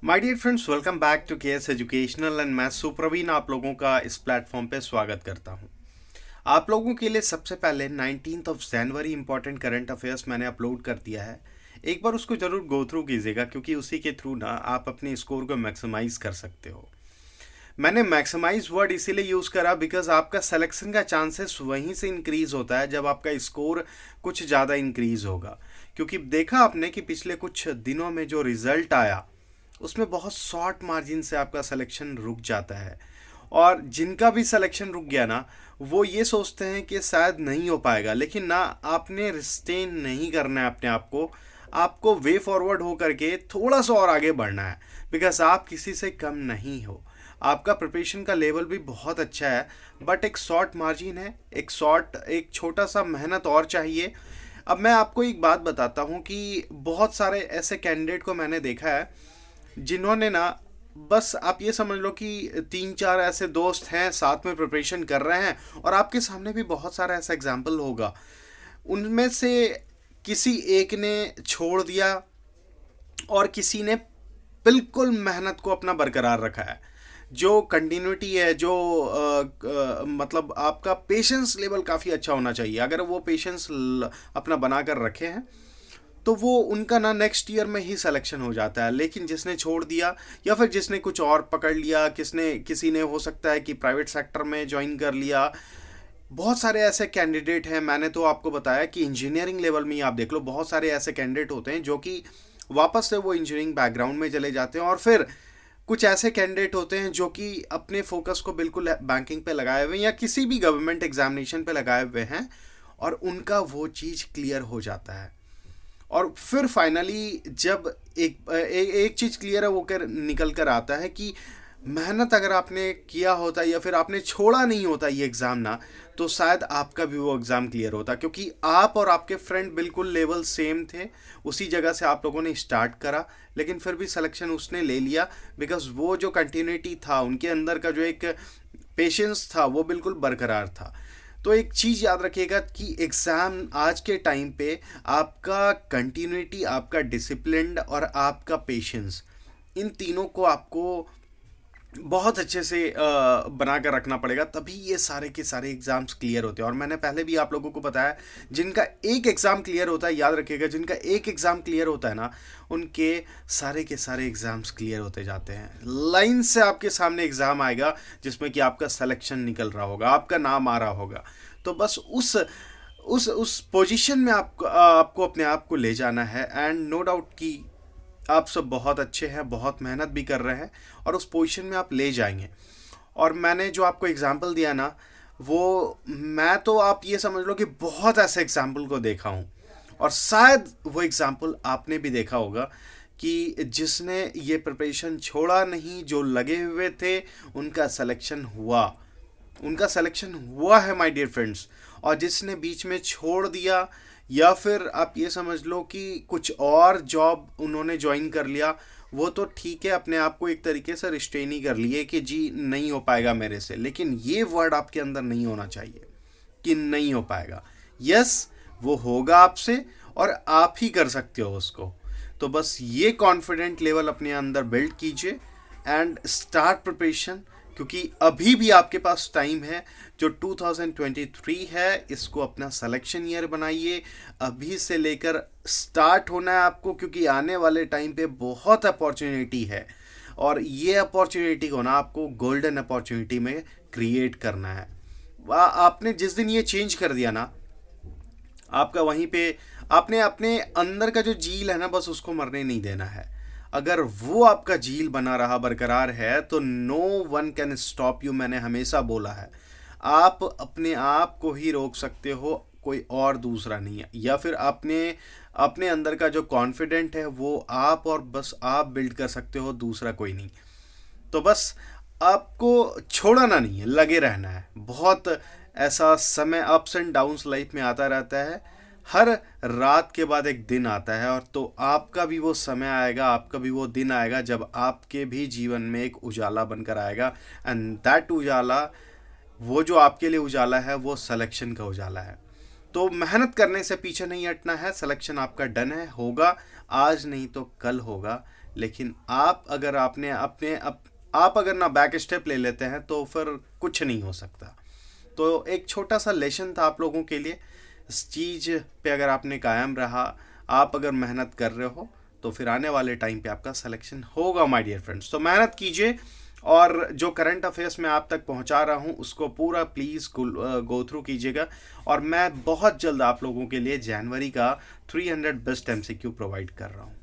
My dear friends, welcome back to KS educational and मैं सुप्रवीण आप लोगों का इस प्लेटफॉर्म पे स्वागत करता हूं। आप लोगों के लिए सबसे पहले 19th of January important current affairs मैंने अपलोड कर दिया है। एक बार उसको जरूर गो थ्रू कीजिएगा क्योंकि उसी के थ्रू ना आप अपने स्कोर को मैक्सिमाइज कर सकते हो। मैंने मैक्सिमाइज वर्ड इसीलिए यूज़ करा बिकॉज आपका सिलेक्शन का चांसेस वहीं से इंक्रीज होता है जब आपका स्कोर कुछ ज़्यादा इंक्रीज होगा। क्योंकि देखा आपने कि पिछले कुछ दिनों में जो रिजल्ट आया उसमें बहुत शॉर्ट मार्जिन से आपका सिलेक्शन रुक जाता है। और जिनका भी सिलेक्शन रुक गया ना, वो ये सोचते हैं कि शायद नहीं हो पाएगा, लेकिन ना, आपने रिस्टेन नहीं करना है अपने आप को। आपको वे फॉरवर्ड हो करके थोड़ा सा और आगे बढ़ना है बिकॉज आप किसी से कम नहीं हो। आपका प्रिपरेशन का लेवल भी बहुत अच्छा है, बट एक शॉर्ट मार्जिन है, एक छोटा सा मेहनत और चाहिए। अब मैं आपको एक बात बताता हूँ कि बहुत सारे ऐसे कैंडिडेट को मैंने देखा है जिन्होंने ना, बस आप ये समझ लो कि तीन चार ऐसे दोस्त हैं साथ में प्रिपरेशन कर रहे हैं और आपके सामने भी बहुत सारा ऐसा एग्जाम्पल होगा। उनमें से किसी एक ने छोड़ दिया और किसी ने बिल्कुल मेहनत को अपना बरकरार रखा है। जो कंटिन्यूटी है, जो मतलब आपका पेशेंस लेवल काफ़ी अच्छा होना चाहिए। अगर वो पेशेंस अपना बना कर रखे हैं तो वो उनका ना नेक्स्ट ईयर में ही सिलेक्शन हो जाता है। लेकिन जिसने छोड़ दिया या फिर जिसने कुछ और पकड़ लिया, किसी ने हो सकता है कि प्राइवेट सेक्टर में ज्वाइन कर लिया। बहुत सारे ऐसे कैंडिडेट हैं। मैंने तो आपको बताया कि इंजीनियरिंग लेवल में ही आप देख लो, बहुत सारे ऐसे कैंडिडेट होते हैं जो कि वापस से वो इंजीनियरिंग बैकग्राउंड में चले जाते हैं। और फिर कुछ ऐसे कैंडिडेट होते हैं जो कि अपने फोकस को बिल्कुल बैंकिंग पे लगाए हुए हैं या किसी भी गवर्नमेंट एग्जामिनेशन पे लगाए हुए हैं और उनका वो चीज़ क्लियर हो जाता है। और फिर फाइनली जब एक चीज़ क्लियर है वो कर निकल कर आता है कि मेहनत अगर आपने किया होता या फिर आपने छोड़ा नहीं होता ये एग्ज़ाम ना, तो शायद आपका भी वो एग्ज़ाम क्लियर होता, क्योंकि आप और आपके फ्रेंड बिल्कुल लेवल सेम थे। उसी जगह से आप लोगों ने स्टार्ट करा, लेकिन फिर भी सिलेक्शन उसने ले लिया बिकॉज वो जो कंटिन्यूटी था, उनके अंदर का जो एक पेशेंस था, वो बिल्कुल बरकरार था। तो एक चीज़ याद रखिएगा कि एग्ज़ाम आज के टाइम पे आपका कंटिन्यूटी, आपका डिसिप्लिन और आपका पेशेंस, इन तीनों को आपको बहुत अच्छे से बना कर रखना पड़ेगा, तभी ये सारे के सारे एग्ज़ाम्स क्लियर होते हैं। और मैंने पहले भी आप लोगों को बताया, जिनका एक एग्ज़ाम क्लियर होता है, याद रखिएगा, जिनका एक एग्ज़ाम क्लियर होता है ना, उनके सारे के सारे एग्ज़ाम्स क्लियर होते जाते हैं। लाइन से आपके सामने एग्ज़ाम आएगा जिसमें कि आपका सिलेक्शन निकल रहा होगा, आपका नाम आ रहा होगा। तो बस उस पोजीशन में आपको अपने आप को ले जाना है। एंड नो डाउट कि आप सब बहुत अच्छे हैं, बहुत मेहनत भी कर रहे हैं और उस पोजीशन में आप ले जाएंगे। और मैंने जो आपको एग्जांपल दिया ना, वो मैं तो आप ये समझ लो कि बहुत ऐसे एग्जांपल को देखा हूँ। और शायद वो एग्जांपल आपने भी देखा होगा कि जिसने ये प्रिपरेशन छोड़ा नहीं, जो लगे हुए थे, उनका सिलेक्शन हुआ। उनका सिलेक्शन हुआ है माय डियर फ्रेंड्स। और जिसने बीच में छोड़ दिया या फिर आप ये समझ लो कि कुछ और जॉब उन्होंने ज्वाइन कर लिया, वो तो ठीक है, अपने आप को एक तरीके से रिस्ट्रेन ही कर लिए कि जी नहीं हो पाएगा मेरे से। लेकिन ये वर्ड आपके अंदर नहीं होना चाहिए कि नहीं हो पाएगा। यस, वो होगा आपसे और आप ही कर सकते हो उसको। तो बस ये कॉन्फिडेंट लेवल अपने अंदर बिल्ड कीजिए एंड स्टार्ट प्रिपरेशन, क्योंकि अभी भी आपके पास टाइम है। जो 2023 है, इसको अपना सिलेक्शन ईयर बनाइए। अभी से लेकर स्टार्ट होना है आपको, क्योंकि आने वाले टाइम पे बहुत अपॉर्चुनिटी है और ये अपॉर्चुनिटी को ना आपको गोल्डन अपॉर्चुनिटी में क्रिएट करना है। आपने जिस दिन ये चेंज कर दिया ना, आपका वहीं पे आपने अपने अंदर का जो झील है ना, बस उसको मरने नहीं देना है। अगर वो आपका झील बना रहा, बरकरार है, तो no one can stop you. मैंने हमेशा बोला है, आप अपने आप को ही रोक सकते हो, कोई और दूसरा नहीं है। या फिर अपने अपने अंदर का जो कॉन्फिडेंट है वो आप और बस आप बिल्ड कर सकते हो, दूसरा कोई नहीं। तो बस आपको छोड़ना नहीं है, लगे रहना है। बहुत ऐसा समय अप्स एंड डाउन्स लाइफ में आता रहता है। हर रात के बाद एक दिन आता है, और तो आपका भी वो समय आएगा, आपका भी वो दिन आएगा जब आपके भी जीवन में एक उजाला बनकर आएगा। एंड दैट उजाला, वो जो आपके लिए उजाला है, वो सिलेक्शन का उजाला है। तो मेहनत करने से पीछे नहीं हटना है। सिलेक्शन आपका डन है, होगा, आज नहीं तो कल होगा। लेकिन आप अगर आपने अपने आप अगर ना बैक स्टेप ले लेते हैं तो फिर कुछ नहीं हो सकता। तो एक छोटा सा लेसन था आप लोगों के लिए। इस चीज़ पे अगर आपने कायम रहा, आप अगर मेहनत कर रहे हो, तो फिर आने वाले टाइम पे आपका सिलेक्शन होगा माय डियर फ्रेंड्स। तो मेहनत कीजिए, और जो करंट अफेयर्स मैं आप तक पहुंचा रहा हूं उसको पूरा प्लीज़ गो थ्रू कीजिएगा। और मैं बहुत जल्द आप लोगों के लिए जनवरी का 300 बेस्ट एमसीक्यू प्रोवाइड कर रहा हूं।